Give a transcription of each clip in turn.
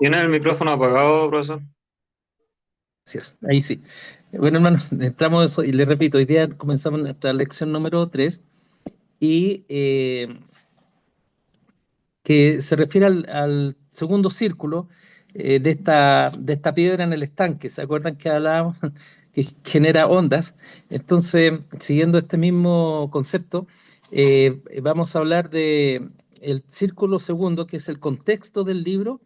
¿Tiene el micrófono apagado, profesor? Gracias, ahí sí. Bueno, hermanos, entramos y les repito, hoy día comenzamos nuestra lección número 3 y que se refiere al segundo círculo de esta piedra en el estanque. ¿Se acuerdan que hablábamos que genera ondas? Entonces, siguiendo este mismo concepto, vamos a hablar de el círculo segundo, que es el contexto del libro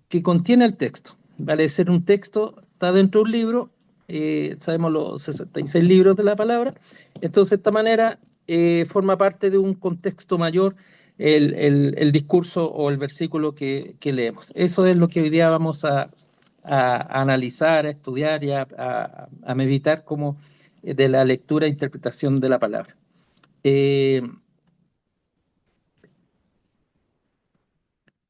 que contiene el texto. Vale ser un texto, está dentro de un libro, sabemos los 66 libros de la palabra, entonces de esta manera forma parte de un contexto mayor el discurso o el versículo que leemos. Eso es lo que hoy día vamos a analizar, a estudiar y a meditar como de la lectura e interpretación de la palabra. Eh,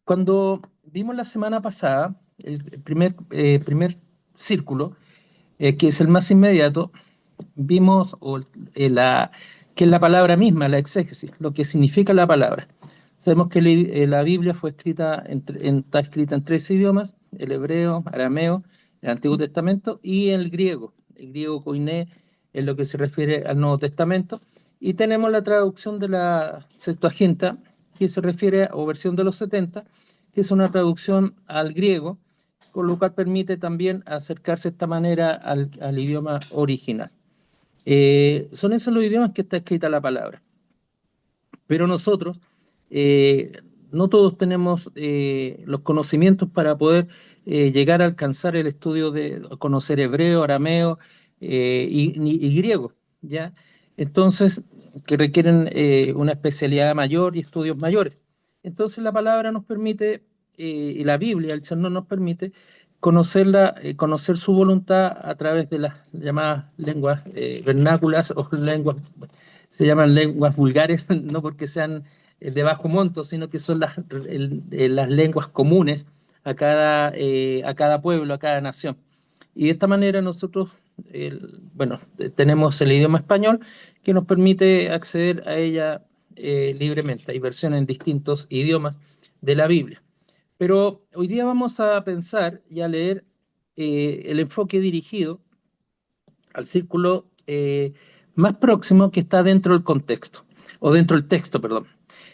Cuando vimos la semana pasada el primer círculo, que es el más inmediato, vimos que es la palabra misma, la exégesis, lo que significa la palabra. Sabemos que la Biblia fue escrita está escrita en tres idiomas: el hebreo, arameo, el Antiguo Testamento, y el griego koiné, en lo que se refiere al Nuevo Testamento. Y tenemos la traducción de la Septuaginta, que se refiere, o versión de los 70, que es una traducción al griego, con lo cual permite también acercarse de esta manera al idioma original. Son esos los idiomas que está escrita la palabra, pero nosotros eh, no todos tenemos los conocimientos para poder llegar a alcanzar el estudio de conocer hebreo, arameo y griego, ¿ya? Entonces, que requieren una especialidad mayor y estudios mayores. Entonces, la palabra nos permite, y la Biblia, el Señor nos permite conocerla, conocer su voluntad a través de las llamadas lenguas vernáculas o lenguas, se llaman lenguas vulgares, no porque sean de bajo monto, sino que son las lenguas comunes a cada pueblo, a cada nación. Y de esta manera nosotros, bueno, tenemos el idioma español que nos permite acceder a ella libremente. Hay versiones en distintos idiomas de la Biblia. Pero hoy día vamos a pensar y a leer el enfoque dirigido al círculo más próximo que está dentro del contexto, o dentro del texto, perdón.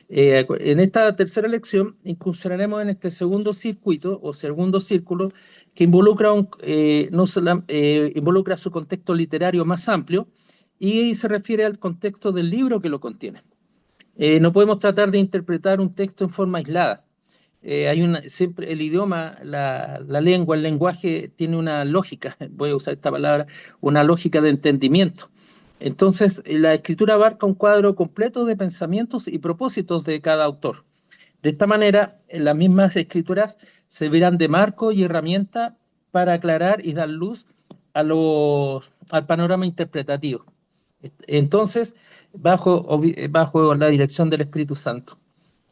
En esta tercera lección incursionaremos en este segundo circuito o segundo círculo que involucra, no solo, involucra su contexto literario más amplio y se refiere al contexto del libro que lo contiene. No podemos tratar de interpretar un texto en forma aislada. Siempre el idioma, la lengua, el lenguaje tiene una lógica, voy a usar esta palabra, una lógica de entendimiento. Entonces, la escritura abarca un cuadro completo de pensamientos y propósitos de cada autor. De esta manera, las mismas escrituras servirán de marco y herramienta para aclarar y dar luz al panorama interpretativo. Entonces, bajo la dirección del Espíritu Santo.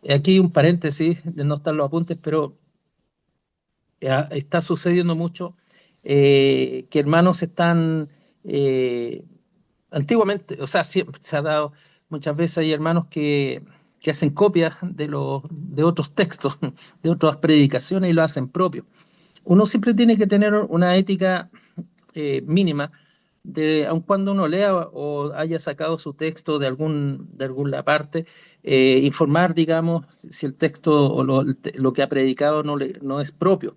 Aquí un paréntesis, no están los apuntes, pero está sucediendo mucho que hermanos están, eh, antiguamente, o sea, siempre se ha dado, muchas veces hay hermanos que hacen copias de otros textos, de otras predicaciones y lo hacen propio. Uno siempre tiene que tener una ética mínima de, aun cuando uno lea o haya sacado su texto de alguna parte, informar, digamos, si el texto o lo que ha predicado no es propio.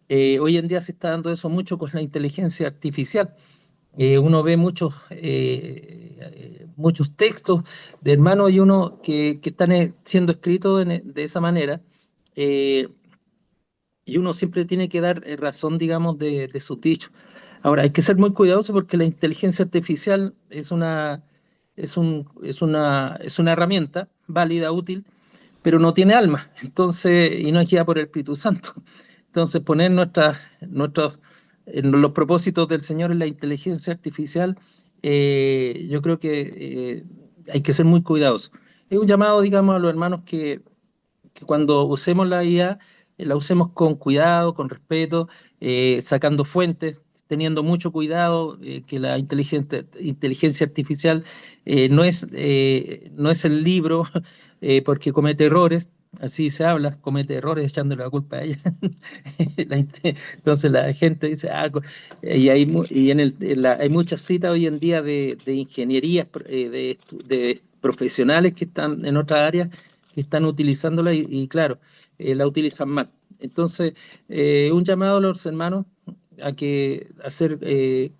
Hoy en día se está dando eso mucho con la inteligencia artificial. Uno ve muchos textos de hermanos y uno que están siendo escritos de esa manera, eh, y uno siempre tiene que dar razón, digamos, de sus dichos. Ahora, hay que ser muy cuidadoso porque la inteligencia artificial es una herramienta válida, útil, pero no tiene alma, entonces, y no es guiada por el Espíritu Santo. Entonces, poner en los propósitos del Señor en la inteligencia artificial, yo creo que hay que ser muy cuidadosos. Es un llamado, digamos, a los hermanos que cuando usemos la IA, la usemos con cuidado, con respeto, sacando fuentes, teniendo mucho cuidado, que la inteligencia artificial no es el libro porque comete errores. así se habla, comete errores echándole la culpa a ella. Entonces la gente dice, y hay muchas citas hoy en día de ingenierías, de profesionales que están en otras áreas que están utilizándola y claro, la utilizan mal. Entonces, un llamado a los hermanos a ser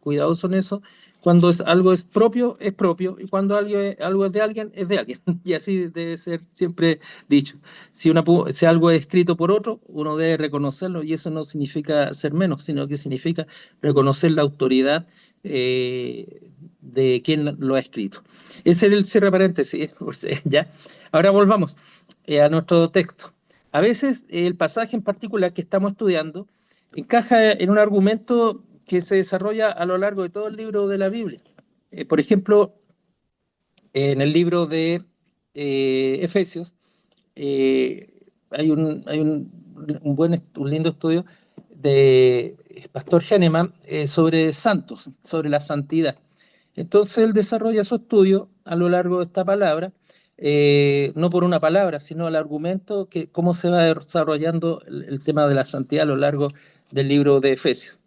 cuidadosos en eso. Cuando algo es propio, y cuando algo es de alguien, es de alguien. Y así debe ser siempre dicho. Si algo es escrito por otro, uno debe reconocerlo y eso no significa ser menos, sino que significa reconocer la autoridad de quien lo ha escrito. Ese era el cierre paréntesis, ¿ya? Ahora volvamos a nuestro texto. A veces el pasaje en particular que estamos estudiando encaja en un argumento que se desarrolla a lo largo de todo el libro de la Biblia. Por ejemplo, en el libro de Efesios, hay un lindo estudio de Pastor Hahnemann sobre santos, sobre la santidad. Entonces él desarrolla su estudio a lo largo de esta palabra, no por una palabra, sino el argumento que cómo se va desarrollando el tema de la santidad a lo largo del libro de Efesios.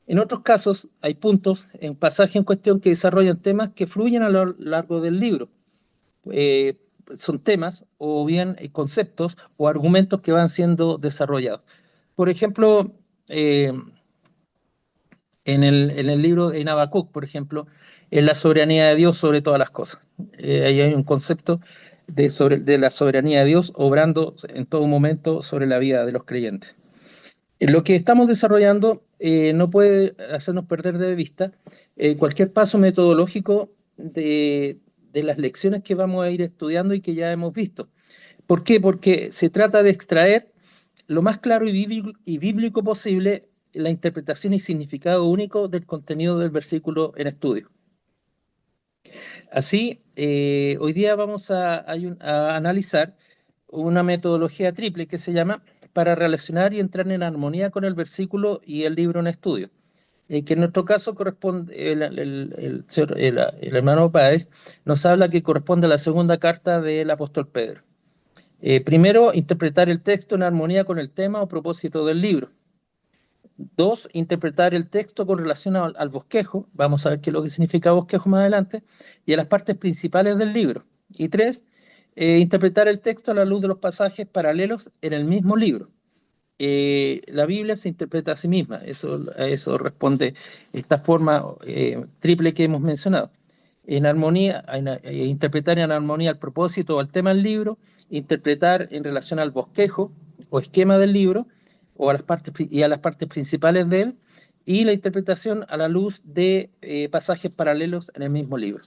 En otros casos hay puntos en pasaje en cuestión que desarrollan temas que fluyen a lo largo del libro. Eh, Son temas o bien conceptos o argumentos que van siendo desarrollados. Por ejemplo, en el libro de Habacuc, por ejemplo, en la soberanía de Dios sobre todas las cosas. Ahí hay un concepto de la soberanía de Dios obrando en todo momento sobre la vida de los creyentes. Lo que estamos desarrollando no puede hacernos perder de vista cualquier paso metodológico de las lecciones que vamos a ir estudiando y que ya hemos visto. ¿Por qué? Porque se trata de extraer lo más claro y bíblico posible la interpretación y significado único del contenido del versículo en estudio. Así, hoy día vamos a analizar una metodología triple que se llama para relacionar y entrar en armonía con el versículo y el libro en estudio, que en nuestro caso corresponde, el hermano Páez nos habla que corresponde a la segunda carta del apóstol Pedro. Primero, interpretar el texto en armonía con el tema o propósito del libro. Dos, interpretar el texto con relación al bosquejo, vamos a ver qué es lo que significa bosquejo más adelante, y a las partes principales del libro. Y tres, interpretar el texto a la luz de los pasajes paralelos en el mismo libro. La Biblia se interpreta a sí misma, a eso responde esta forma triple que hemos mencionado. En armonía, interpretar en armonía el propósito o el tema del libro, interpretar en relación al bosquejo o esquema del libro o a las partes principales de él, y la interpretación a la luz de pasajes paralelos en el mismo libro.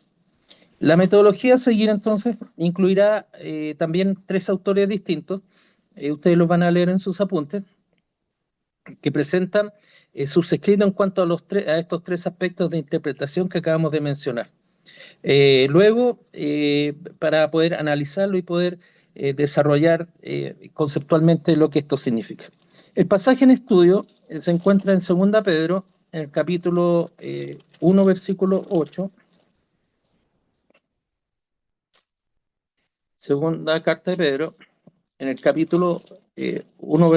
La metodología a seguir entonces incluirá también tres autores distintos, ustedes los van a leer en sus apuntes, que presentan sus escritos en cuanto a estos tres aspectos de interpretación que acabamos de mencionar. Luego, para poder analizarlo y poder desarrollar conceptualmente lo que esto significa. El pasaje en estudio se encuentra en 2 Pedro, en el capítulo 1, versículo 8. Segunda carta de Pedro, en el capítulo 1,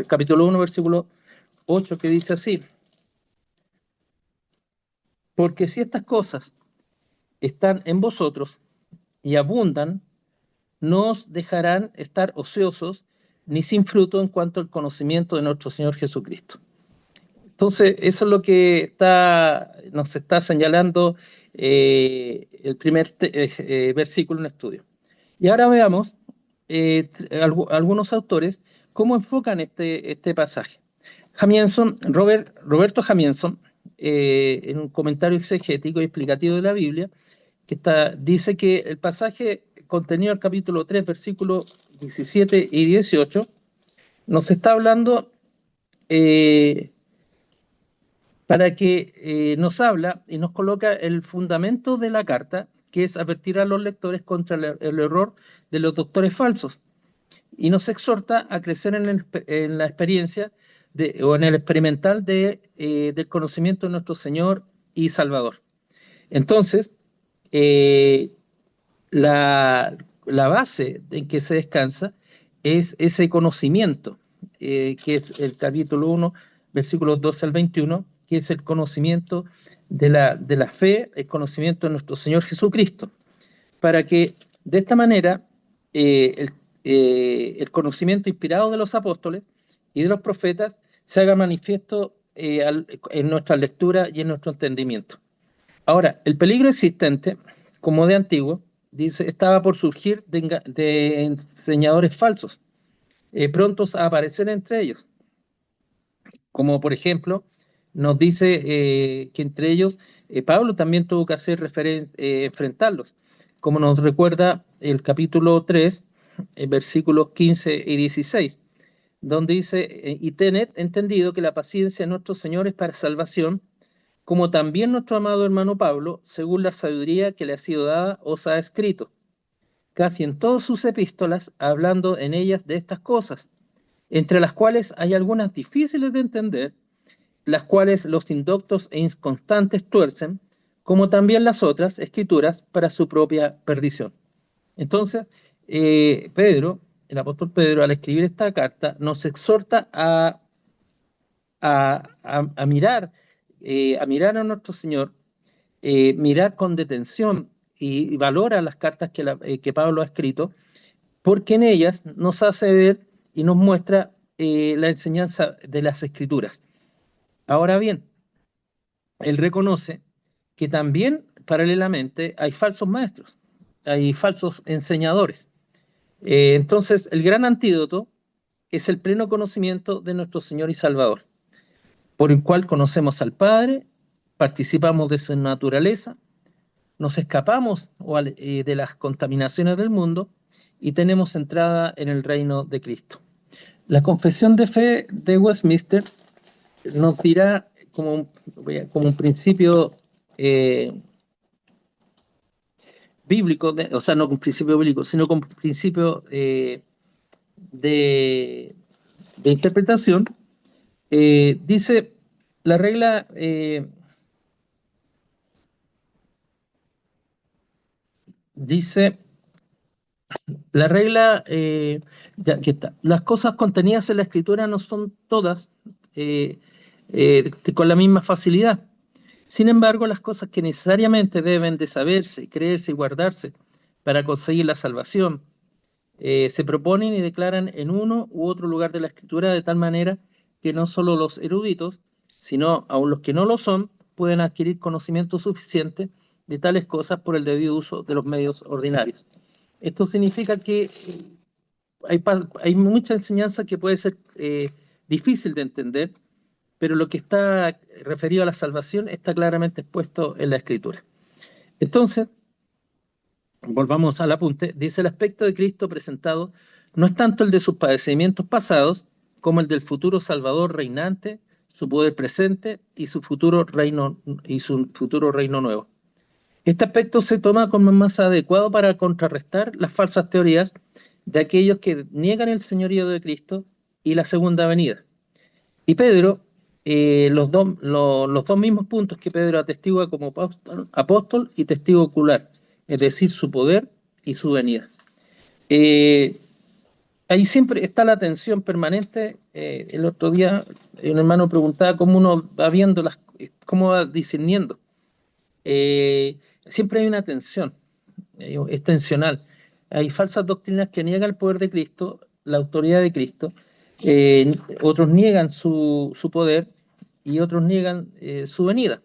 capítulo 1, versículo 8, que dice así: porque si estas cosas están en vosotros y abundan, no os dejarán estar ociosos ni sin fruto en cuanto al conocimiento de nuestro Señor Jesucristo. Entonces, eso es lo que nos está señalando el primer versículo en estudio. Y ahora veamos algunos autores cómo enfocan este pasaje. Roberto Jamieson, en un comentario exegético y explicativo de la Biblia, dice que el pasaje contenido en el capítulo 3, versículos 17 y 18, nos está hablando para que nos habla y nos coloca el fundamento de la carta, que es advertir a los lectores contra el error de los doctores falsos, y nos exhorta a crecer en la experiencia o en el experimental del conocimiento de nuestro Señor y Salvador. Entonces, eh, la base en que se descansa es ese conocimiento, que es el capítulo 1, versículos 12 al 21, que es el conocimiento de la fe, el conocimiento de nuestro Señor Jesucristo, para que de esta manera el conocimiento inspirado de los apóstoles y de los profetas se haga manifiesto en nuestra lectura y en nuestro entendimiento. Ahora, el peligro existente, como de antiguo, dice, estaba por surgir de enseñadores falsos, prontos a aparecer entre ellos, como por ejemplo nos dice que entre ellos Pablo también tuvo que enfrentarlos, como nos recuerda el capítulo 3, versículos 15 y 16, donde dice, y tened entendido que la paciencia de nuestro Señor es para salvación, como también nuestro amado hermano Pablo, según la sabiduría que le ha sido dada, os ha escrito, casi en todas sus epístolas, hablando en ellas de estas cosas, entre las cuales hay algunas difíciles de entender, las cuales los indoctos e inconstantes tuercen, como también las otras escrituras para su propia perdición. Entonces, Pedro, el apóstol Pedro, al escribir esta carta, nos exhorta a mirar, a mirar a nuestro Señor, mirar con detención y valora las cartas que Pablo ha escrito, porque en ellas nos hace ver y nos muestra la enseñanza de las escrituras. Ahora bien, él reconoce que también paralelamente hay falsos maestros, hay falsos enseñadores. Entonces, el gran antídoto es el pleno conocimiento de nuestro Señor y Salvador, por el cual conocemos al Padre, participamos de su naturaleza, nos escapamos de las contaminaciones del mundo y tenemos entrada en el reino de Cristo. La confesión de fe de Westminster nos dirá como un principio eh, bíblico, o sea, no como un principio bíblico, sino como un principio de, de interpretación, dice la regla, dice la regla, ya aquí está, las cosas contenidas en la escritura no son todas eh, con la misma facilidad. Sin embargo, las cosas que necesariamente deben de saberse, creerse y guardarse para conseguir la salvación, se proponen y declaran en uno u otro lugar de la escritura de tal manera que no solo los eruditos, sino aun los que no lo son, pueden adquirir conocimiento suficiente de tales cosas por el debido uso de los medios ordinarios. Esto significa que hay mucha enseñanza que puede ser difícil de entender, pero lo que está referido a la salvación está claramente expuesto en la escritura. Entonces, volvamos al apunte, dice el aspecto de Cristo presentado no es tanto el de sus padecimientos pasados como el del futuro Salvador reinante, su poder presente y su futuro reino nuevo. Este aspecto se toma como más adecuado para contrarrestar las falsas teorías de aquellos que niegan el señorío de Cristo y la segunda venida. Y Pedro, los dos mismos puntos que Pedro atestigua como apóstol y testigo ocular, es decir, su poder y su venida. Eh, Ahí siempre está la tensión permanente. El otro día un hermano preguntaba cómo uno va viendo cómo va discerniendo. Siempre hay una tensión, es tensional. Hay falsas doctrinas que niegan el poder de Cristo, la autoridad de Cristo, otros niegan su poder y otros niegan su venida.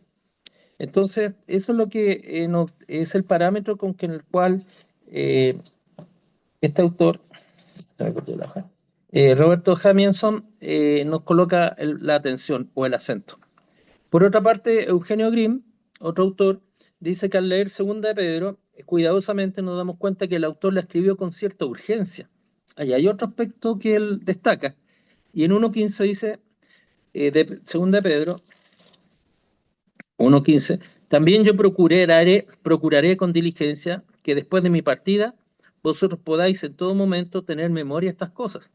Entonces, eso es lo que es el parámetro en el cual eh, este autor, Roberto Jamieson, nos coloca la atención o el acento. Por otra parte, Eugenio Grimm, otro autor, dice que al leer Segunda de Pedro, cuidadosamente nos damos cuenta que el autor la escribió con cierta urgencia. Ahí hay otro aspecto que él destaca. Y en 1.15 dice, de Segunda de Pedro, 1.15, también yo procuraré con diligencia que después de mi partida vosotros podáis en todo momento tener memoria de estas cosas.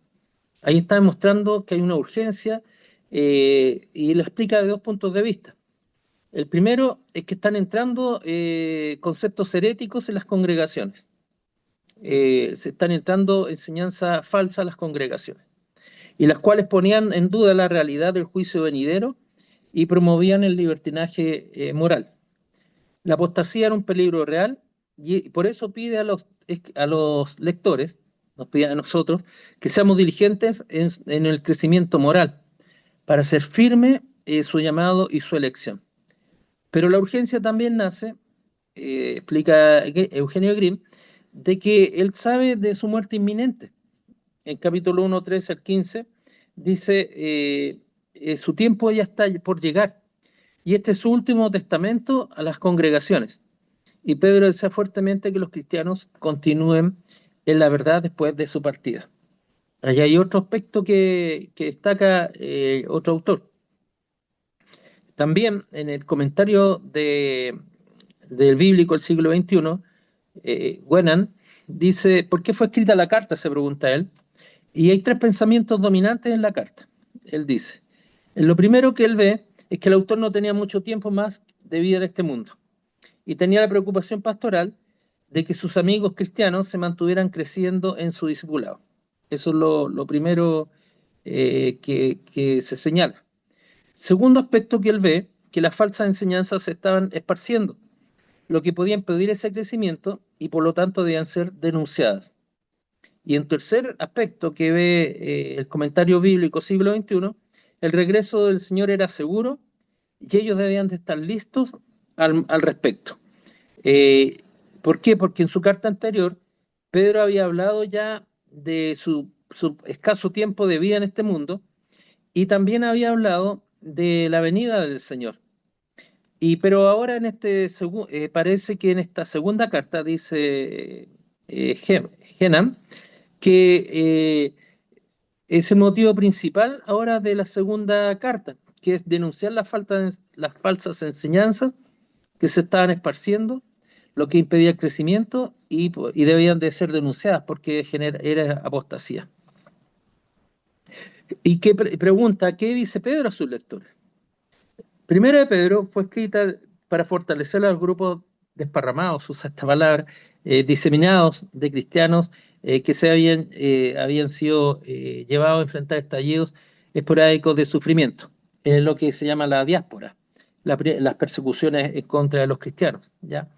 Ahí está demostrando que hay una urgencia y lo explica de dos puntos de vista. El primero es que están entrando conceptos heréticos en las congregaciones. se están entrando enseñanzas falsas a las congregaciones, y las cuales ponían en duda la realidad del juicio venidero y promovían el libertinaje moral. La apostasía era un peligro real y por eso pide a los lectores, nos pide a nosotros, que seamos diligentes en el crecimiento moral para hacer firme su llamado y su elección. Pero la urgencia también nace, explica Eugenio Grimm, de que él sabe de su muerte inminente. En capítulo 1, 13 al 15, dice, su tiempo ya está por llegar, y este es su último testamento a las congregaciones. Y Pedro desea fuertemente que los cristianos continúen en la verdad después de su partida. Allá hay otro aspecto que destaca otro autor. También en el comentario del bíblico del siglo XXI, Wenan dice, ¿por qué fue escrita la carta?, se pregunta él. Y hay tres pensamientos dominantes en la carta. Él dice, lo primero que él ve es que el autor no tenía mucho tiempo más de vida en este mundo y tenía la preocupación pastoral de que sus amigos cristianos se mantuvieran creciendo en su discipulado. Eso es lo primero que se señala. Segundo aspecto que él ve, que las falsas enseñanzas se estaban esparciendo, lo que podía impedir ese crecimiento y por lo tanto debían ser denunciadas. Y en tercer aspecto que ve el comentario bíblico siglo XXI, el regreso del Señor era seguro y ellos debían de estar listos al respecto. Eh, ¿Por qué? Porque en su carta anterior, Pedro había hablado ya de su escaso tiempo de vida en este mundo y también había hablado de la venida del Señor. Pero ahora parece que en esta segunda carta dice Genam que es el motivo principal ahora de la segunda carta, que es denunciar las falsas enseñanzas que se estaban esparciendo, lo que impedía el crecimiento y debían de ser denunciadas porque era apostasía. Y pregunta, ¿qué dice Pedro a sus lectores? Primera de Pedro fue escrita para fortalecer a los grupos desparramados, usa esta palabra, diseminados de cristianos que habían sido llevados a enfrentar estallidos esporádicos de sufrimiento, en lo que se llama la diáspora, las persecuciones en contra de los cristianos, ¿ya?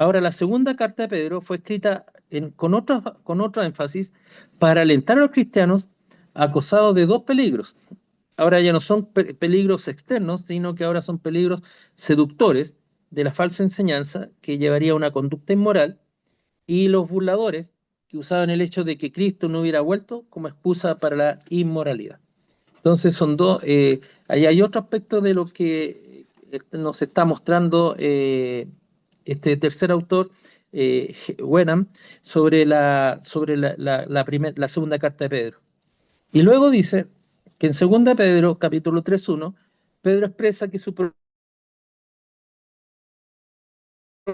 Ahora, la segunda carta de Pedro fue escrita con otro énfasis para alentar a los cristianos acosados de dos peligros. Ahora ya no son peligros externos, sino que ahora son peligros seductores de la falsa enseñanza que llevaría a una conducta inmoral, y los burladores que usaban el hecho de que Cristo no hubiera vuelto como excusa para la inmoralidad. Entonces son dos, ahí hay otro aspecto de lo que nos está mostrando este tercer autor, Wenham, sobre la segunda carta de Pedro. Y luego dice que en 2 Pedro, capítulo 3:1, Pedro expresa que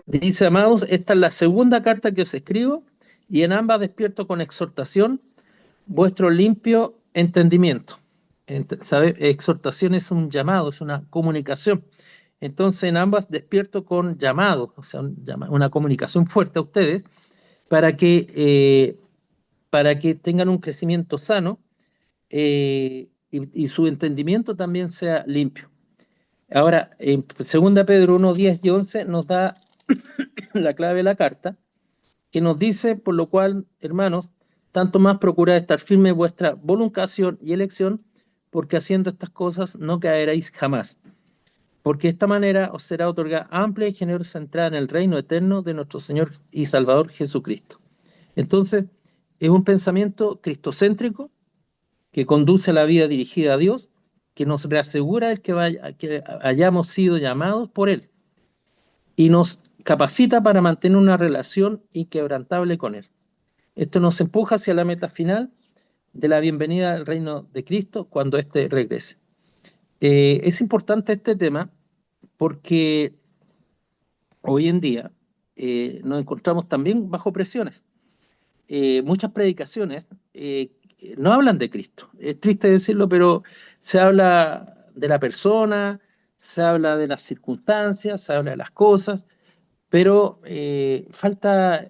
dice, amados, esta es la segunda carta que os escribo, y en ambas despierto con exhortación vuestro limpio entendimiento. ¿Sabe? Exhortación es un llamado, es una comunicación. Entonces en ambas despierto con llamado, o sea, una comunicación fuerte a ustedes para que tengan un crecimiento sano y su entendimiento también sea limpio. Ahora, en 2 Pedro 1, 10 y 11 nos da la clave de la carta, que nos dice, por lo cual, hermanos, tanto más procurad estar firme en vuestra voluntad y elección, porque haciendo estas cosas no caeréis jamás. Porque de esta manera os será otorgada amplia y generosa entrada en el reino eterno de nuestro Señor y Salvador Jesucristo. Entonces, es un pensamiento cristocéntrico que conduce a la vida dirigida a Dios, que nos reasegura que hayamos sido llamados por Él y nos capacita para mantener una relación inquebrantable con Él. Esto nos empuja hacia la meta final de la bienvenida al reino de Cristo cuando éste regrese. Es importante este tema porque hoy en día nos encontramos también bajo presiones. Muchas predicaciones no hablan de Cristo. Es triste decirlo, pero se habla de la persona, se habla de las circunstancias, se habla de las cosas, pero falta,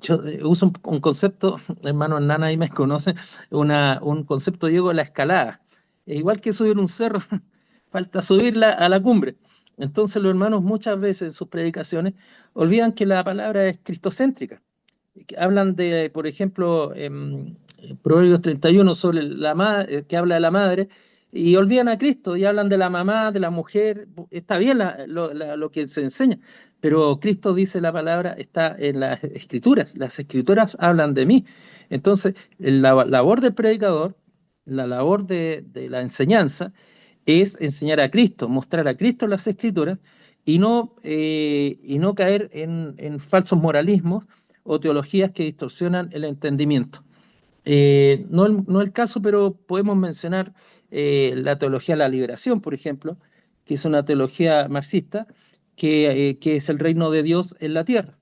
yo uso un concepto, hermano Hernán ahí me conoce, un concepto llego a la escalada. Igual que subir un cerro, falta subirla a la cumbre. Entonces los hermanos muchas veces en sus predicaciones olvidan que la palabra es cristocéntrica. Que hablan de, por ejemplo, Proverbios 31 sobre que habla de la madre, y olvidan a Cristo y hablan de la mamá, de la mujer. Está bien lo que se enseña, pero Cristo dice la palabra, está en las escrituras hablan de mí. Entonces, la labor del predicador, la labor de la enseñanza, es enseñar a Cristo, mostrar a Cristo en las escrituras y no caer en falsos moralismos o teologías que distorsionan el entendimiento. No el caso, pero podemos mencionar la teología de la liberación, por ejemplo, que es una teología marxista, que es el reino de Dios en la tierra.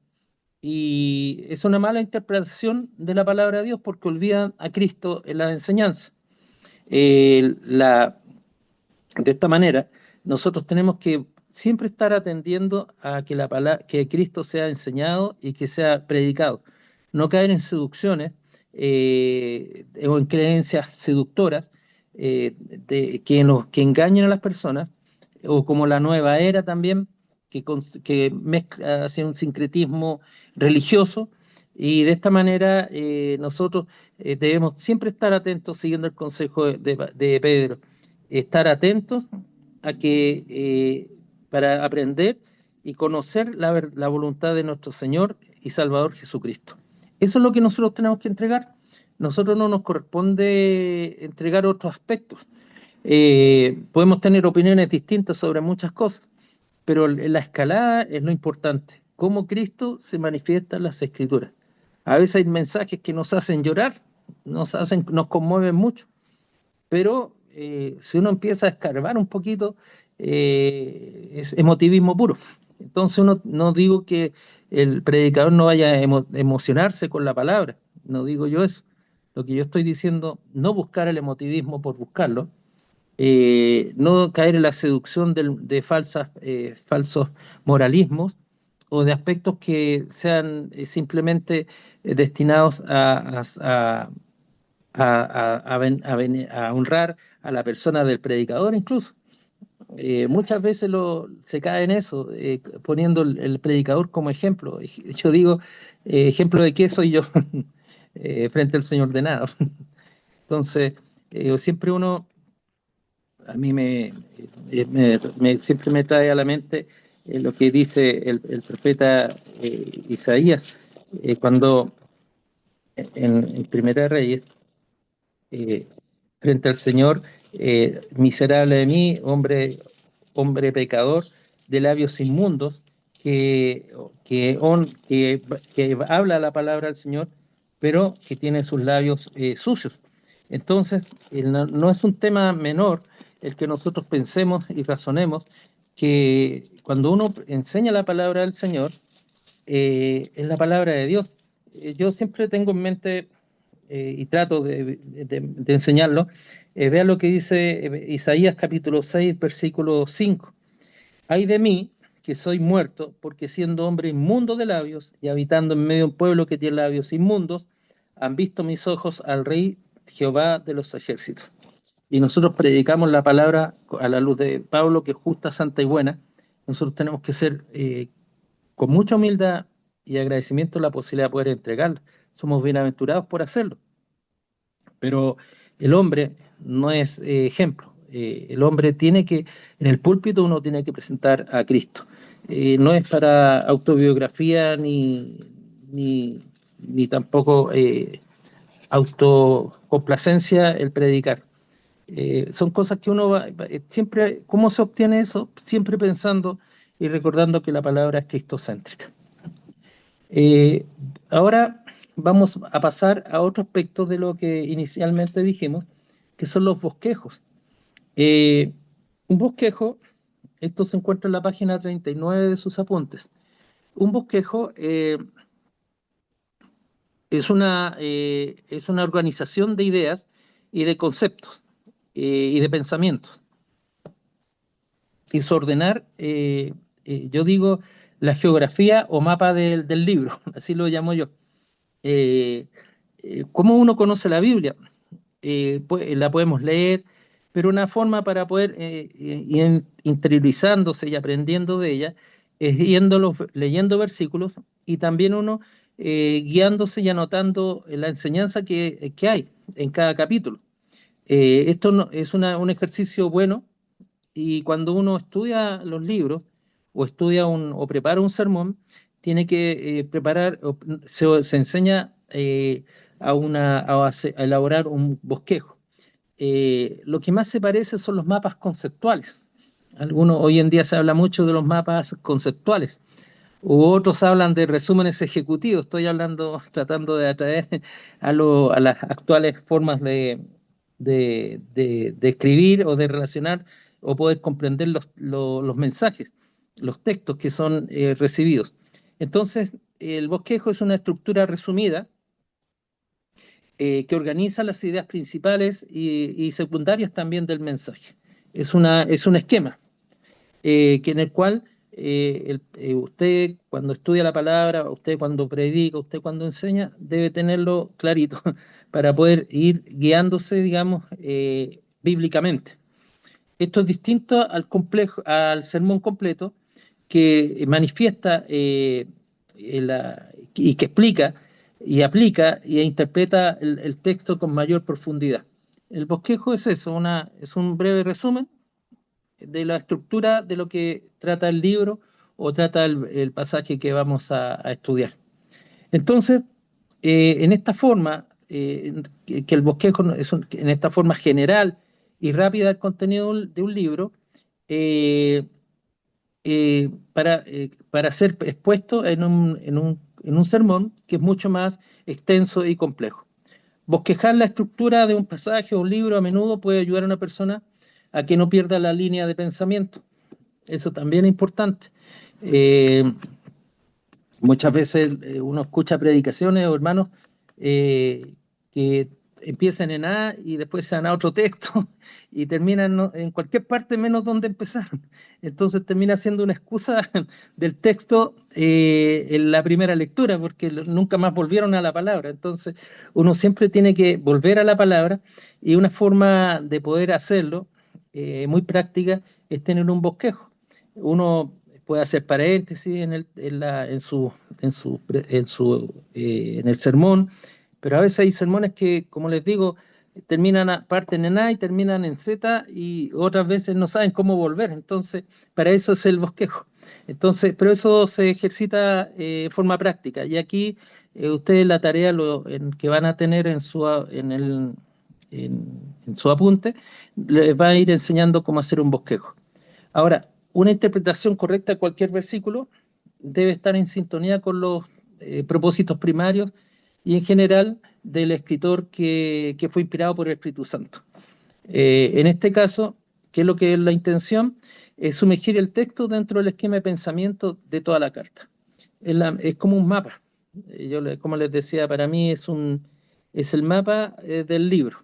Y es una mala interpretación de la palabra de Dios porque olvidan a Cristo en la enseñanza. Eh, la, de esta manera, nosotros tenemos que siempre estar atendiendo a que que Cristo sea enseñado y que sea predicado. No caer en seducciones o en creencias seductoras que engañen a las personas, o como la nueva era también, que mezcla hacia un sincretismo religioso. Y de esta manera nosotros debemos siempre estar atentos, siguiendo el consejo de Pedro, estar atentos a que para aprender y conocer la voluntad de nuestro Señor y Salvador Jesucristo. Eso es lo que nosotros tenemos que entregar. Nosotros no nos corresponde entregar otros aspectos. Podemos tener opiniones distintas sobre muchas cosas, pero la escalada es lo importante. Cómo Cristo se manifiesta en las Escrituras. A veces hay mensajes que nos hacen llorar, nos conmueven mucho, pero si uno empieza a escarbar un poquito, es emotivismo puro. Entonces no digo que el predicador no vaya a emocionarse con la palabra, no digo yo eso. Lo que yo estoy diciendo, no buscar el emotivismo por buscarlo, no caer en la seducción de falsos moralismos o de aspectos que sean simplemente destinados a honrar a la persona del predicador incluso. Muchas veces se cae en eso, poniendo el predicador como ejemplo. Yo digo, ejemplo de qué soy yo frente al Señor de nada. Entonces, siempre a mí siempre me trae a la mente lo que dice el profeta Isaías, cuando en Primera de Reyes, eh, frente al Señor, miserable de mí, hombre pecador, de labios inmundos, que habla la palabra del Señor, pero que tiene sus labios sucios. Entonces, no es un tema menor el que nosotros pensemos y razonemos que cuando uno enseña la palabra del Señor, es la palabra de Dios. Yo siempre tengo en mente y trato de enseñarlo. Vean lo que dice Isaías capítulo 6, versículo 5. Ay de mí, que soy muerto, porque siendo hombre inmundo de labios y habitando en medio de un pueblo que tiene labios inmundos, han visto mis ojos al Rey Jehová de los ejércitos. Y nosotros predicamos la palabra a la luz de Pablo, que es justa, santa y buena. Nosotros tenemos que ser con mucha humildad y agradecimiento la posibilidad de poder entregarla. Somos bienaventurados por hacerlo, pero el hombre no es ejemplo. El hombre en el púlpito uno tiene que presentar a Cristo. No es para autobiografía ni tampoco autocomplacencia el predicar. Son cosas que siempre, ¿cómo se obtiene eso? Siempre pensando y recordando que la palabra es cristocéntrica. Eh, Ahora vamos a pasar a otro aspecto de lo que inicialmente dijimos, que son los bosquejos. Eh, un bosquejo, esto se encuentra en la página 39 de sus apuntes. Un bosquejo es una organización de ideas y de conceptos y de pensamientos. Es ordenar, yo digo, la geografía o mapa del libro, así lo llamo yo. Eh, ¿Cómo uno conoce la Biblia? La podemos leer, pero una forma para poder ir interiorizándose y aprendiendo de ella es leyendo versículos y también uno guiándose y anotando la enseñanza que hay en cada capítulo. Esto es un ejercicio bueno y cuando uno estudia los libros o estudia o prepara un sermón, tiene que preparar, se enseña a elaborar un bosquejo. Lo que más se parece son los mapas conceptuales. Hoy en día se habla mucho de los mapas conceptuales, u otros hablan de resúmenes ejecutivos. Estoy hablando, tratando de atraer a las actuales formas de escribir o de relacionar o poder comprender los mensajes, los textos que son recibidos. Entonces, el bosquejo es una estructura resumida que organiza las ideas principales y secundarias también del mensaje. Es un esquema en el cual usted cuando estudia la palabra, usted cuando predica, usted cuando enseña, debe tenerlo clarito para poder ir guiándose, digamos, bíblicamente. Esto es distinto al sermón completo que manifiesta y que explica y aplica e interpreta el texto con mayor profundidad. El bosquejo es eso, es un breve resumen de la estructura de lo que trata el libro o trata el pasaje que vamos a estudiar. Entonces, en esta forma, que el bosquejo en esta forma general y rápida del contenido de un libro, eh, para ser expuesto en un sermón que es mucho más extenso y complejo. Bosquejar la estructura de un pasaje o un libro a menudo puede ayudar a una persona a que no pierda la línea de pensamiento. Eso también es importante. Eh, Muchas veces uno escucha predicaciones o hermanos que empiezan en A y después se van a otro texto y terminan en cualquier parte menos donde empezaron. Entonces termina siendo una excusa del texto en la primera lectura porque nunca más volvieron a la palabra. Entonces uno siempre tiene que volver a la palabra y una forma de poder hacerlo muy práctica es tener un bosquejo. Uno puede hacer paréntesis en el sermón, pero a veces hay sermones que, como les digo, parten en A y terminan en Z y otras veces no saben cómo volver. Entonces, para eso es el bosquejo. Entonces, pero eso se ejercita de forma práctica. Y aquí ustedes la tarea que van a tener en su apunte, les va a ir enseñando cómo hacer un bosquejo. Ahora, una interpretación correcta de cualquier versículo debe estar en sintonía con los propósitos primarios y en general del escritor que fue inspirado por el Espíritu Santo. En este caso, ¿qué es lo que es la intención? Es sumergir el texto dentro del esquema de pensamiento de toda la carta. Es como un mapa. Como les decía, para mí es el mapa del libro.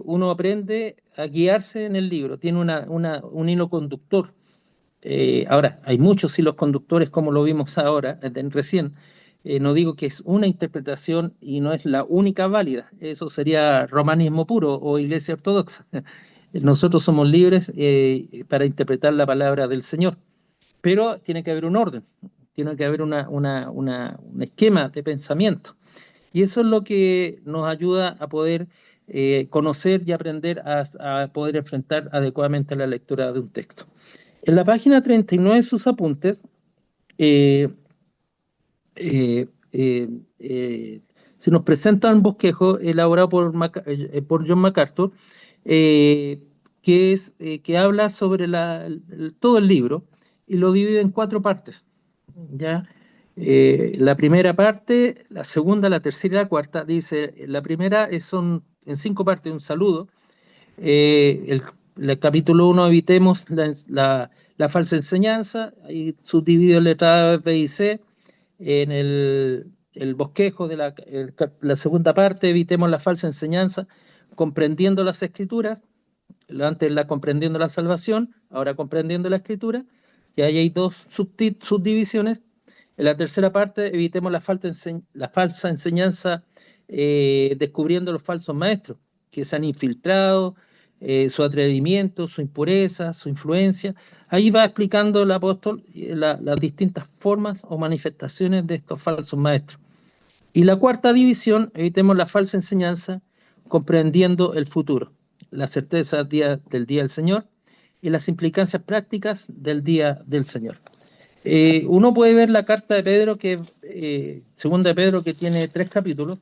Uno aprende a guiarse en el libro, tiene un hilo conductor. Ahora, hay muchos hilos conductores como lo vimos ahora, recién. No digo que es una interpretación y no es la única válida, eso sería romanismo puro o iglesia ortodoxa. Nosotros somos libres para interpretar la palabra del Señor, pero tiene que haber un orden, tiene que haber un esquema de pensamiento. Y eso es lo que nos ayuda a poder conocer y aprender a poder enfrentar adecuadamente la lectura de un texto. En la página 39 de sus apuntes, eh, eh, eh, se nos presenta un bosquejo elaborado por John MacArthur, eh, que habla sobre todo el libro y lo divide en cuatro partes. ¿Ya? La primera parte, la segunda, la tercera y la cuarta, dice, la primera son en cinco partes un saludo. El capítulo 1, evitemos la falsa enseñanza, y subdividido en letra B y C. En el bosquejo de la segunda parte, evitemos la falsa enseñanza, comprendiendo las escrituras, antes comprendiendo la salvación, ahora comprendiendo la escritura. que ahí hay dos subdivisiones. En la tercera parte, evitemos la falsa enseñanza, descubriendo los falsos maestros que se han infiltrado, su atrevimiento, su impureza, su influencia. Ahí va explicando el apóstol las distintas formas o manifestaciones de estos falsos maestros. Y la cuarta división, evitemos la falsa enseñanza, comprendiendo el futuro, la certeza del día del Señor y las implicancias prácticas del día del Señor. Uno puede ver la carta de Pedro, segunda de Pedro, que tiene 3 capítulos,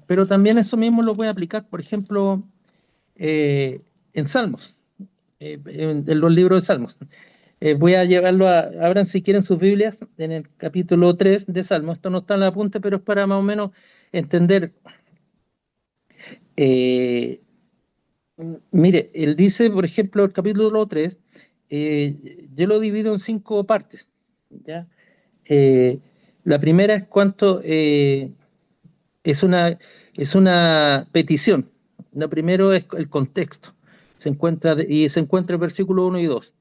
pero también eso mismo lo puede aplicar, por ejemplo, en Salmos, en los libros de Salmos. Voy a llevarlo abran si quieren sus Biblias, en el capítulo 3 de Salmos. Esto no está en la apunte, pero es para más o menos entender. Eh, Mire, él dice, por ejemplo, el capítulo 3, yo lo divido en 5 partes, ¿ya? Eh, la primera es es una, es una petición. Lo primero es el contexto. Se encuentra el versículo 1 y 2.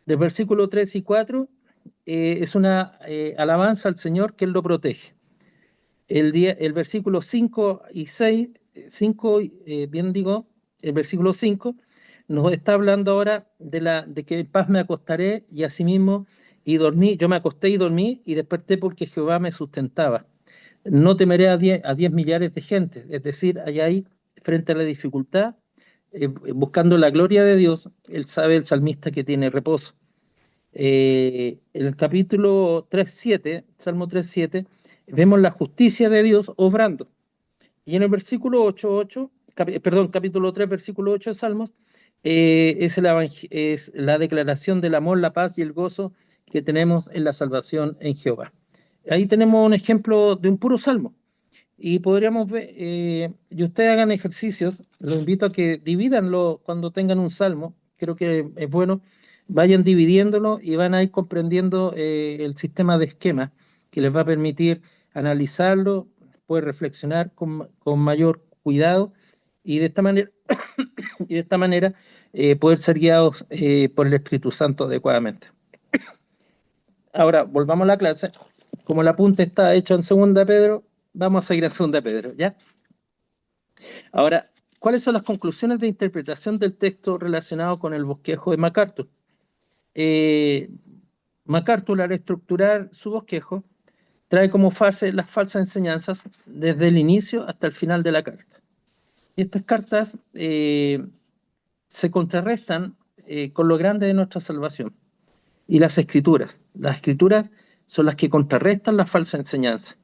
Del versículo 3 y 4 es una alabanza al Señor, que Él lo protege. El versículo 5 y 6, 5, bien digo, el versículo 5 nos está hablando ahora de que en paz me acostaré y asimismo y dormí. Yo me acosté y dormí y desperté porque Jehová me sustentaba. No temeré a 10 millares de gente, es decir, allá ahí, frente a la dificultad, buscando la gloria de Dios, él sabe, el salmista, que tiene reposo. En el capítulo 3:7, Salmo 3:7, vemos la justicia de Dios obrando. Y en el versículo 8:8, capítulo 3, versículo 8 de Salmos, es la declaración del amor, la paz y el gozo que tenemos en la salvación en Jehová. Ahí tenemos un ejemplo de un puro salmo. Y podríamos ver, y ustedes hagan ejercicios, los invito a que divídanlo cuando tengan un salmo, creo que es bueno, vayan dividiéndolo y van a ir comprendiendo el sistema de esquemas que les va a permitir analizarlo, poder reflexionar con mayor cuidado y de esta manera, poder ser guiados por el Espíritu Santo adecuadamente. Ahora, volvamos a la clase. Como el apunte está hecho en segunda de Pedro, vamos a seguir en segunda de Pedro, ¿ya? Ahora, ¿cuáles son las conclusiones de interpretación del texto relacionado con el bosquejo de MacArthur? Eh, MacArthur, al estructurar su bosquejo, trae como fase las falsas enseñanzas desde el inicio hasta el final de la carta. Y estas cartas se contrarrestan con lo grande de nuestra salvación. Y las escrituras son las que contrarrestan la falsa enseñanza.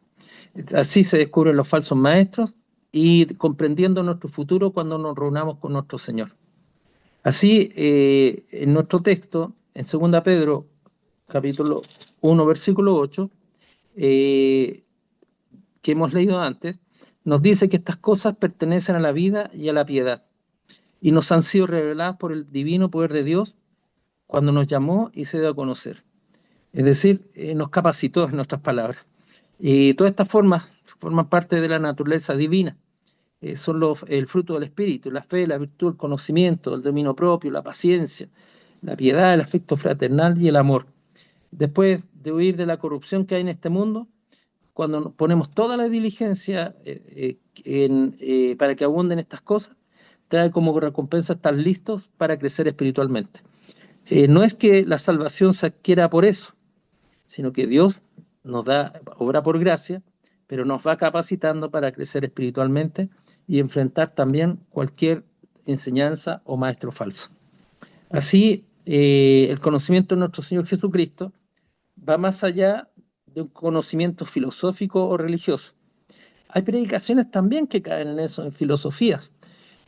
Así se descubren los falsos maestros y comprendiendo nuestro futuro cuando nos reunamos con nuestro Señor. Así, en nuestro texto, en 2 Pedro, capítulo 1, versículo 8, que hemos leído antes, nos dice que estas cosas pertenecen a la vida y a la piedad y nos han sido reveladas por el divino poder de Dios cuando nos llamó y se dio a conocer. Es decir, nos capacitó, en nuestras palabras. Y todas estas forman parte de la naturaleza divina. Son el fruto del Espíritu, la fe, la virtud, el conocimiento, el dominio propio, la paciencia, la piedad, el afecto fraternal y el amor. Después de huir de la corrupción que hay en este mundo, cuando ponemos toda la diligencia para que abunden estas cosas, trae como recompensa estar listos para crecer espiritualmente. No es que la salvación se adquiera por eso, sino que Dios nos da, obra por gracia, pero nos va capacitando para crecer espiritualmente y enfrentar también cualquier enseñanza o maestro falso. Así, el conocimiento de nuestro Señor Jesucristo va más allá de un conocimiento filosófico o religioso. Hay predicaciones también que caen en eso, en filosofías,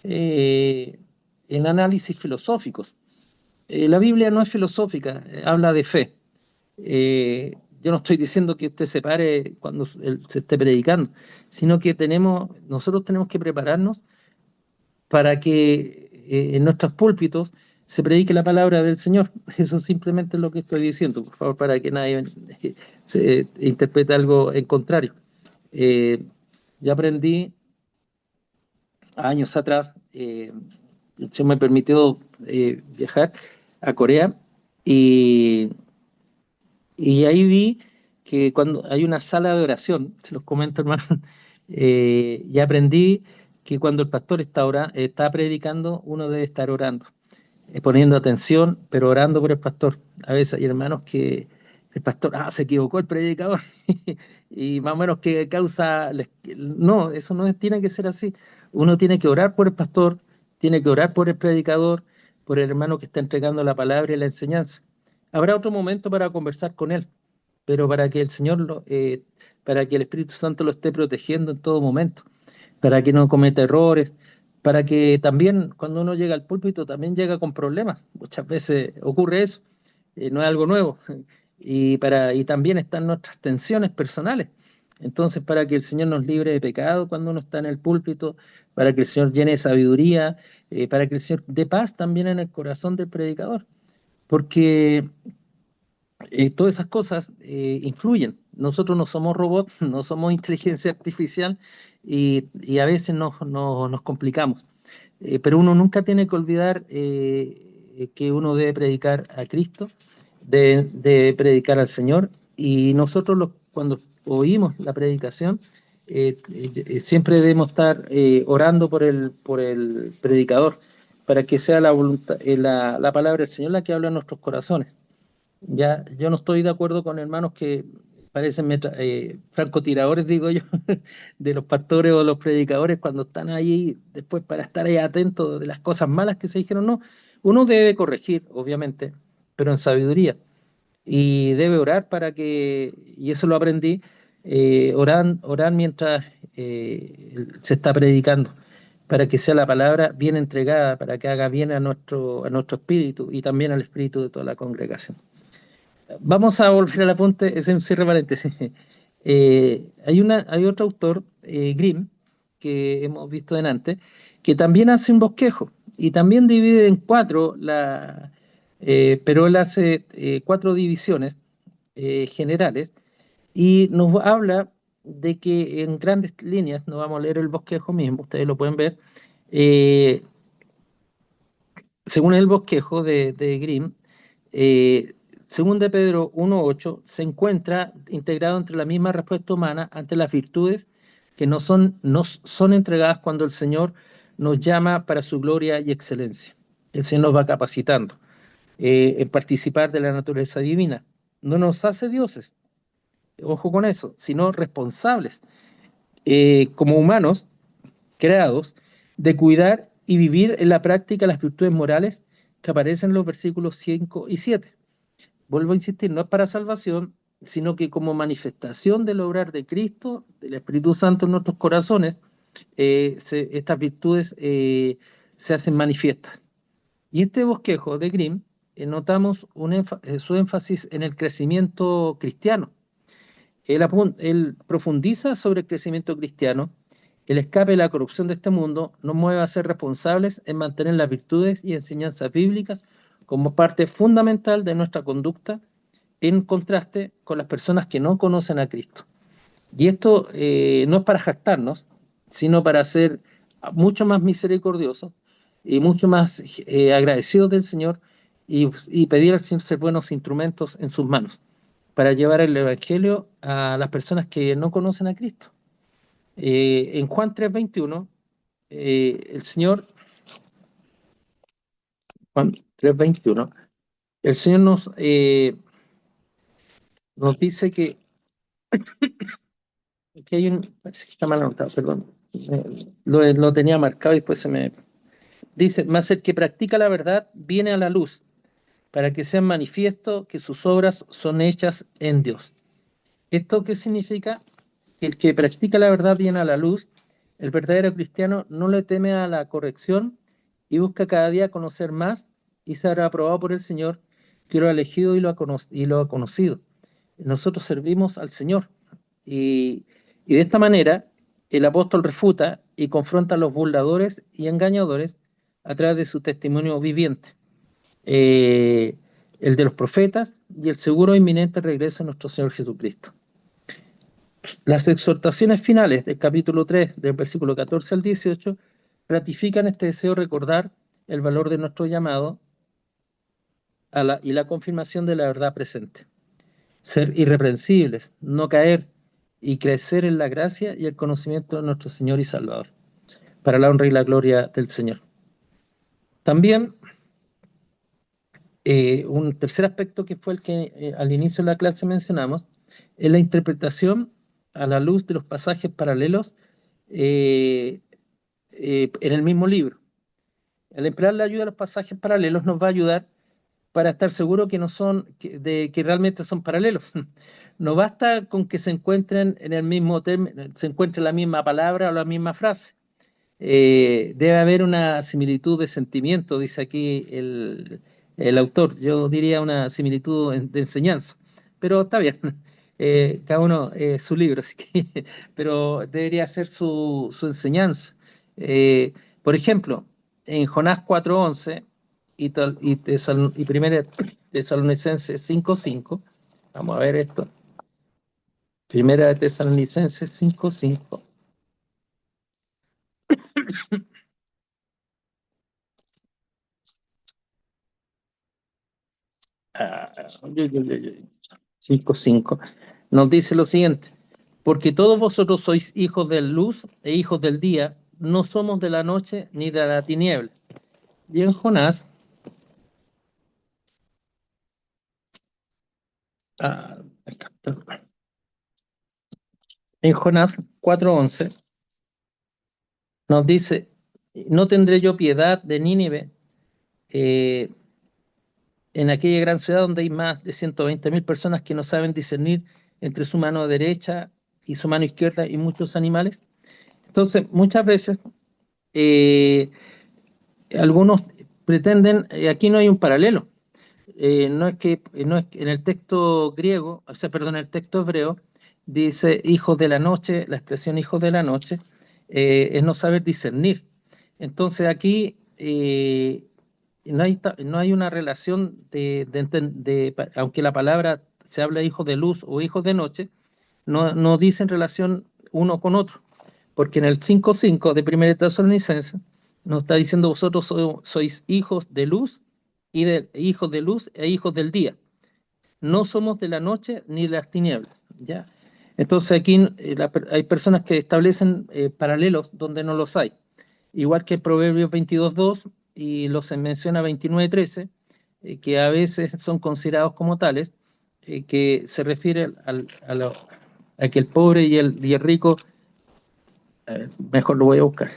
eh, en análisis filosóficos. La Biblia no es filosófica, habla de fe. Yo no estoy diciendo que usted se pare cuando se esté predicando, sino que nosotros tenemos que prepararnos para que en nuestros púlpitos se predique la palabra del Señor. Eso simplemente es lo que estoy diciendo, por favor, para que nadie se interprete algo en contrario. Yo aprendí años atrás, el Señor me permitió viajar a Corea y Y ahí vi que cuando hay una sala de oración, se los comento, hermano, y aprendí que cuando el pastor está predicando, uno debe estar orando, poniendo atención, pero orando por el pastor. A veces hay hermanos que el pastor, se equivocó el predicador, y más o menos que causa... No, eso no tiene que ser así. Uno tiene que orar por el pastor, tiene que orar por el predicador, por el hermano que está entregando la palabra y la enseñanza. Habrá otro momento para conversar con él, pero para que el Señor, para que el Espíritu Santo lo esté protegiendo en todo momento, para que no cometa errores, para que también cuando uno llega al púlpito también llega con problemas. Muchas veces ocurre eso, no es algo nuevo. Y también están nuestras tensiones personales. Entonces, para que el Señor nos libre de pecado cuando uno está en el púlpito, para que el Señor llene de sabiduría, para que el Señor dé paz también en el corazón del predicador. Porque todas esas cosas influyen. Nosotros no somos robots, no somos inteligencia artificial y a veces nos complicamos. Pero uno nunca tiene que olvidar que uno debe predicar a Cristo, debe predicar al Señor y nosotros cuando oímos la predicación, siempre debemos estar orando por el predicador para que sea la voluntad, la palabra del Señor la que habla en nuestros corazones. Ya, yo no estoy de acuerdo con hermanos que parecen francotiradores, digo yo, de los pastores o los predicadores cuando están ahí después para estar ahí atentos de las cosas malas que se dijeron. No, uno debe corregir, obviamente, pero en sabiduría. Y debe orar y eso lo aprendí, orar mientras se está predicando, para que sea la palabra bien entregada, para que haga bien a nuestro espíritu y también al espíritu de toda la congregación. Vamos a volver al apunte, ese es un cierre paréntesis. Hay otro autor, Grimm, que hemos visto delante, que también hace un bosquejo y también divide en cuatro, pero él hace cuatro divisiones generales y nos habla de que en grandes líneas, no vamos a leer el bosquejo mismo, ustedes lo pueden ver, eh, según el bosquejo de Grimm, eh, según de Pedro 1.8, se encuentra integrado entre la misma respuesta humana ante las virtudes que no son entregadas cuando el Señor nos llama para su gloria y excelencia. El Señor nos va capacitando en participar de la naturaleza divina. No nos hace dioses, ojo con eso, sino responsables como humanos creados de cuidar y vivir en la práctica las virtudes morales que aparecen en los versículos 5 y 7. Vuelvo a insistir, no es para salvación, sino que como manifestación del obrar de Cristo, del Espíritu Santo en nuestros corazones, estas virtudes se hacen manifiestas. Y este bosquejo de Grimm, notamos su énfasis en el crecimiento cristiano. Él profundiza sobre el crecimiento cristiano. El escape de la corrupción de este mundo nos mueve a ser responsables en mantener las virtudes y enseñanzas bíblicas como parte fundamental de nuestra conducta, en contraste con las personas que no conocen a Cristo. Y esto no es para jactarnos, sino para ser mucho más misericordiosos y mucho más agradecidos del Señor y pedir al Señor ser buenos instrumentos en sus manos para llevar el Evangelio a las personas que no conocen a Cristo. En Juan 3:21, el Señor, Juan 3:21, el Señor nos dice que hay parece que está mal anotado, perdón, lo tenía marcado y después se me dice, más el que practica la verdad viene a la luz para que sea manifiesto que sus obras son hechas en Dios. ¿Esto qué significa? Que el que practica la verdad viene a la luz, el verdadero cristiano no le teme a la corrección y busca cada día conocer más y ser aprobado por el Señor, que lo ha elegido y lo ha conocido. Nosotros servimos al Señor y de esta manera el apóstol refuta y confronta a los burladores y engañadores a través de su testimonio viviente, eh, el de los profetas y el seguro e inminente regreso de nuestro Señor Jesucristo. Las exhortaciones finales del capítulo 3, del versículo 14 al 18, ratifican este deseo de recordar el valor de nuestro llamado y la confirmación de la verdad presente. ser irreprensibles, no caer y crecer en la gracia y el conocimiento de nuestro Señor y Salvador, para la honra y la gloria del Señor. También un tercer aspecto que fue el que al inicio de la clase mencionamos, es la interpretación a la luz de los pasajes paralelos eh, en el mismo libro. Al emplear la ayuda de los pasajes paralelos nos va a ayudar para estar seguro que no son, que realmente son paralelos. No basta con que se encuentren en el mismo término, se encuentre la misma palabra o la misma frase. Debe haber una similitud de sentimiento, dice aquí el autor. Yo diría una similitud de enseñanza, pero está bien. Cada uno su libro, así que, pero debería ser su enseñanza. Por ejemplo, en Jonás 4:11 y Primera Tesalonicenses 5:5, vamos a ver esto. Primera de Tesalonicenses 5:5. Ah, 5:5 nos dice lo siguiente: porque todos vosotros sois hijos de luz e hijos del día, no somos de la noche ni de la tiniebla. Y en Jonás, ah, acá está. En Jonás 4:11 nos dice: no tendré yo piedad de Nínive, eh, en aquella gran ciudad donde hay más de 120.000 personas que no saben discernir entre su mano derecha y su mano izquierda y muchos animales. Entonces, muchas veces eh, algunos pretenden, aquí no hay un paralelo. No es que en el texto griego, o sea, perdón, en el texto hebreo, dice hijos de la noche, la expresión hijos de la noche, es no saber discernir. Entonces aquí no hay una relación aunque la palabra se habla hijos de luz o hijos de noche, no dicen relación uno con otro, porque en el 5:5 de 1 Tesalonicenses nos está diciendo vosotros sois hijos de luz hijos de luz e hijos del día. No somos de la noche ni de las tinieblas, ¿ya? Entonces aquí hay personas que establecen paralelos donde no los hay. Igual que Proverbios 22:2 y los se menciona 29:13, que a veces son considerados como tales, que se refiere a que el pobre y el rico, mejor lo voy a buscar,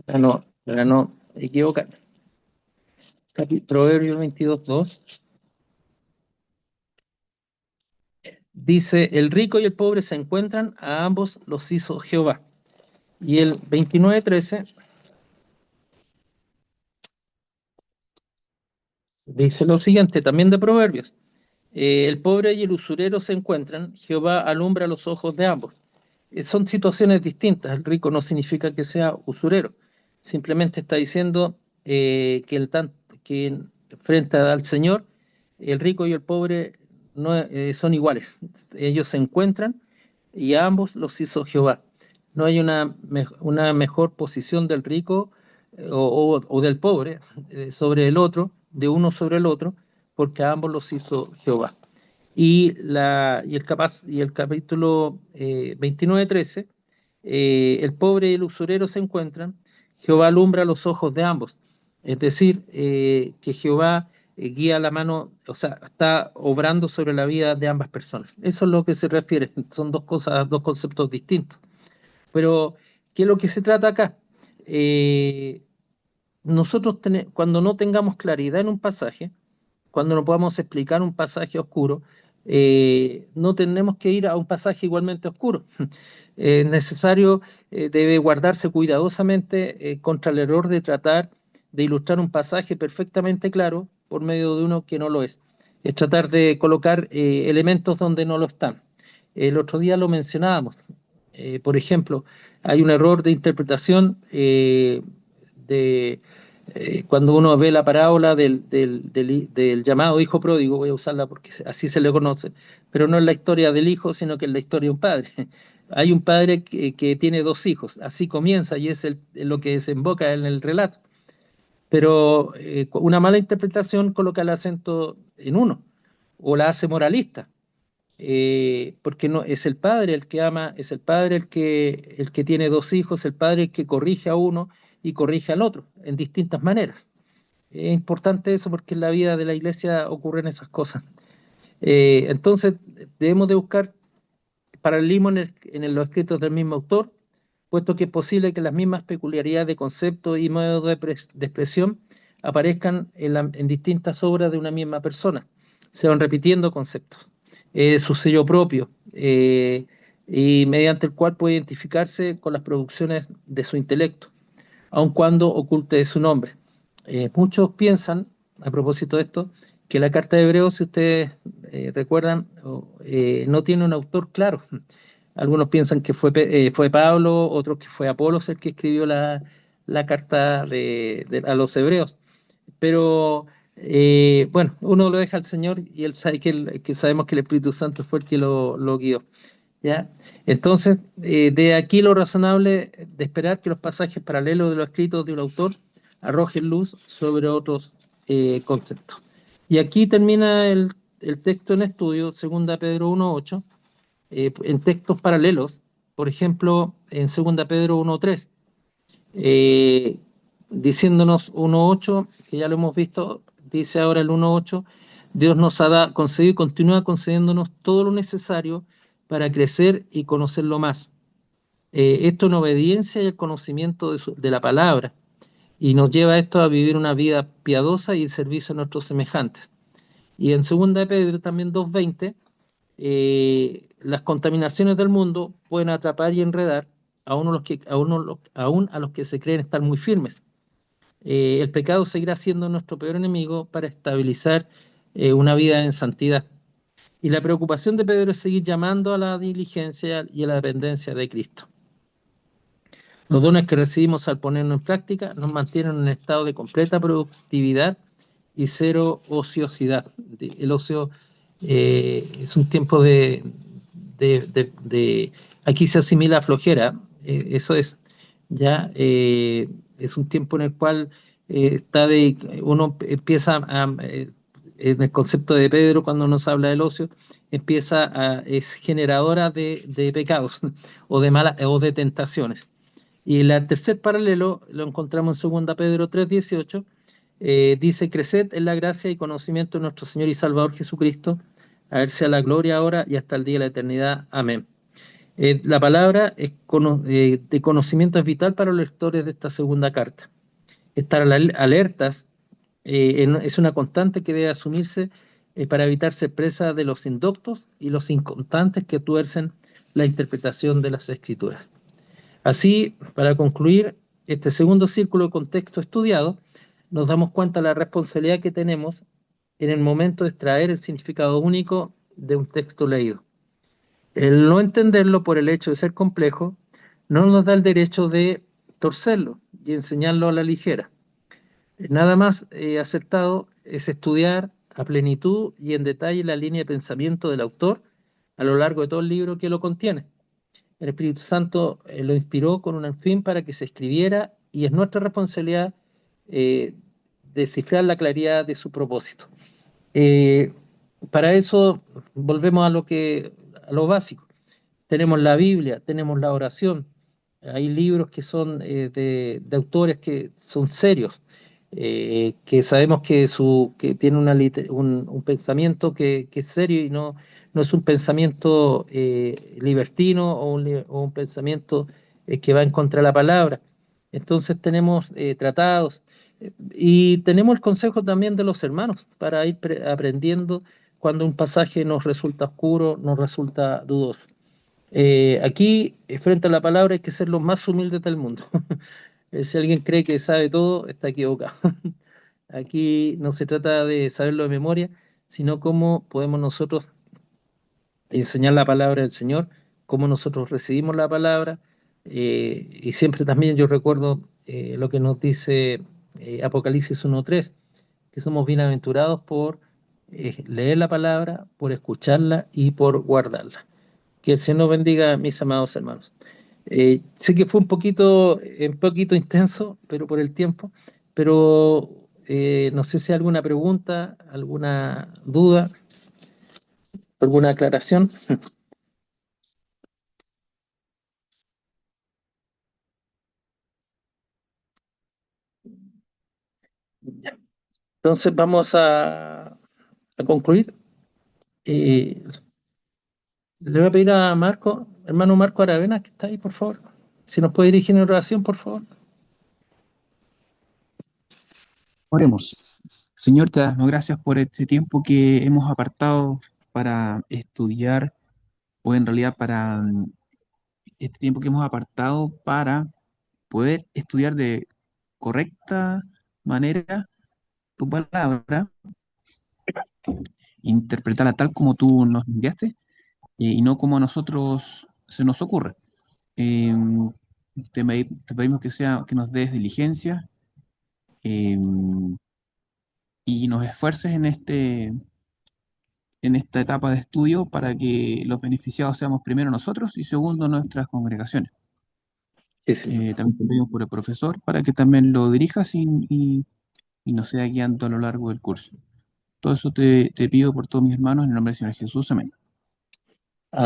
para no equivocar. Proverbios 22:2 dice: el rico y el pobre se encuentran, a ambos los hizo Jehová. Y el 29:13 dice lo siguiente, también de Proverbios: el pobre y el usurero se encuentran, Jehová alumbra los ojos de ambos. Son situaciones distintas. El rico no significa que sea usurero, simplemente está diciendo que frente al Señor, el rico y el pobre no, son iguales. Ellos se encuentran y a ambos los hizo Jehová. No hay una mejor posición del rico o del pobre sobre el otro, de uno sobre el otro, porque a ambos los hizo Jehová. Y el capítulo 29:13, el pobre y el usurero se encuentran, Jehová alumbra los ojos de ambos. Es decir, que Jehová guía la mano, o sea, está obrando sobre la vida de ambas personas. Eso es lo que se refiere. Son dos cosas, dos conceptos distintos. Pero, ¿qué es lo que se trata acá? Eh, cuando no tengamos claridad en un pasaje, cuando no podamos explicar un pasaje oscuro, no tenemos que ir a un pasaje igualmente oscuro. Es necesario, debe guardarse cuidadosamente contra el error de tratar de ilustrar un pasaje perfectamente claro por medio de uno que no lo es. Es tratar de colocar elementos donde no lo están. El otro día lo mencionábamos. Por ejemplo, hay un error de interpretación de cuando uno ve la parábola del llamado hijo pródigo. Voy a usarla porque así se le conoce, pero no es la historia del hijo, sino que es la historia de un padre. Hay un padre que tiene dos hijos, así comienza y es lo que desemboca en el relato. Pero una mala interpretación coloca el acento en uno o la hace moralista. porque no, es el padre el que ama, es el padre el que tiene dos hijos, el padre el que corrige a uno y corrige al otro en distintas maneras. Es importante eso porque en la vida de la iglesia ocurren esas cosas. Entonces, debemos de buscar paralelismo en los escritos del mismo autor, puesto que es posible que las mismas peculiaridades de concepto y modo de expresión aparezcan en distintas obras de una misma persona, se van repitiendo conceptos, su sello propio, y mediante el cual puede identificarse con las producciones de su intelecto, aun cuando oculte su nombre. Muchos piensan, a propósito de esto, que la carta de Hebreos, si ustedes recuerdan, no tiene un autor claro. Algunos piensan que fue Pablo, otros que fue Apolos el que escribió la carta a los Hebreos. Pero bueno, uno lo deja al Señor y él sabe que sabemos que el Espíritu Santo fue el que lo guió. ¿Ya? Entonces, de aquí lo razonable de esperar que los pasajes paralelos de los escritos de un autor arrojen luz sobre otros conceptos. Y aquí termina el texto en estudio, 2 Pedro 1:8, en textos paralelos, por ejemplo, en 2 Pedro 1:3, eh, diciéndonos 1:8, que ya lo hemos visto, dice ahora el 1:8, Dios nos ha concedido y continúa concediéndonos todo lo necesario para crecer y conocerlo más. Esto en obediencia y el conocimiento de la palabra, y nos lleva esto a vivir una vida piadosa y en servicio a nuestros semejantes. Y en 2 Pedro también 2:20, las contaminaciones del mundo pueden atrapar y enredar aún a los que se creen estar muy firmes. El pecado seguirá siendo nuestro peor enemigo para estabilizar una vida en santidad. Y la preocupación de Pedro es seguir llamando a la diligencia y a la dependencia de Cristo. Los dones que recibimos al ponernos en práctica nos mantienen en un estado de completa productividad y cero ociosidad. El ocio es un tiempo aquí se asimila a flojera, eso es, ya es un tiempo en el cual uno empieza en el concepto de Pedro, cuando nos habla del ocio, es generadora de pecados o de tentaciones. Y el tercer paralelo lo encontramos en 2 Pedro 3:18, dice: Creced en la gracia y conocimiento de nuestro Señor y Salvador Jesucristo, a Él sea la gloria ahora y hasta el día de la eternidad. Amén. La palabra de conocimiento es vital para los lectores de esta segunda carta. Estar alertas es una constante que debe asumirse para evitar ser presa de los indoctos y los inconstantes que tuercen la interpretación de las Escrituras. Así, para concluir este segundo círculo de contexto estudiado, nos damos cuenta de la responsabilidad que tenemos en el momento de extraer el significado único de un texto leído. El no entenderlo por el hecho de ser complejo no nos da el derecho de torcerlo y enseñarlo a la ligera. Nada más acertado es estudiar a plenitud y en detalle la línea de pensamiento del autor a lo largo de todo el libro que lo contiene. El Espíritu Santo lo inspiró con un fin para que se escribiera y es nuestra responsabilidad eh, descifrar la claridad de su propósito. Eh, para eso volvemos a lo básico. Tenemos la Biblia, tenemos la oración. Hay libros que son de autores que son serios, que sabemos que tiene un pensamiento que es serio y no es un pensamiento libertino o un pensamiento que va en contra de la palabra. Entonces tenemos tratados y tenemos el consejo también de los hermanos para ir aprendiendo cuando un pasaje nos resulta oscuro, nos resulta dudoso. Aquí, frente a la palabra, hay que ser los más humildes del mundo. Si alguien cree que sabe todo, está equivocado. Aquí no se trata de saberlo de memoria, sino cómo podemos nosotros enseñar la palabra del Señor, cómo nosotros recibimos la palabra. Y siempre también yo recuerdo lo que nos dice Apocalipsis 1:3, que somos bienaventurados por leer la palabra, por escucharla y por guardarla. Que el Señor nos bendiga, mis amados hermanos. Sé que fue un poquito intenso, pero por el tiempo, pero no sé si hay alguna pregunta, alguna duda. ¿Alguna aclaración? Ya. Entonces vamos a concluir. Eh, Le voy a pedir a Marco, hermano Marco Aravena, que está ahí, por favor. Si nos puede dirigir en oración, por favor. Oremos. Señor, te damos gracias por este tiempo que hemos apartado para estudiar, o en realidad para este tiempo que hemos apartado para poder estudiar de correcta manera tu palabra, interpretarla tal como tú nos enviaste, y no como a nosotros se nos ocurre. Eh, te pedimos que nos des diligencia, eh, y nos esfuerces en esta etapa de estudio para que los beneficiados seamos primero nosotros y segundo nuestras congregaciones. Sí, señor. También te pedimos por el profesor para que también lo dirijas y nos sea guiando a lo largo del curso. Todo eso te pido por todos mis hermanos en el nombre del Señor Jesús. Amén.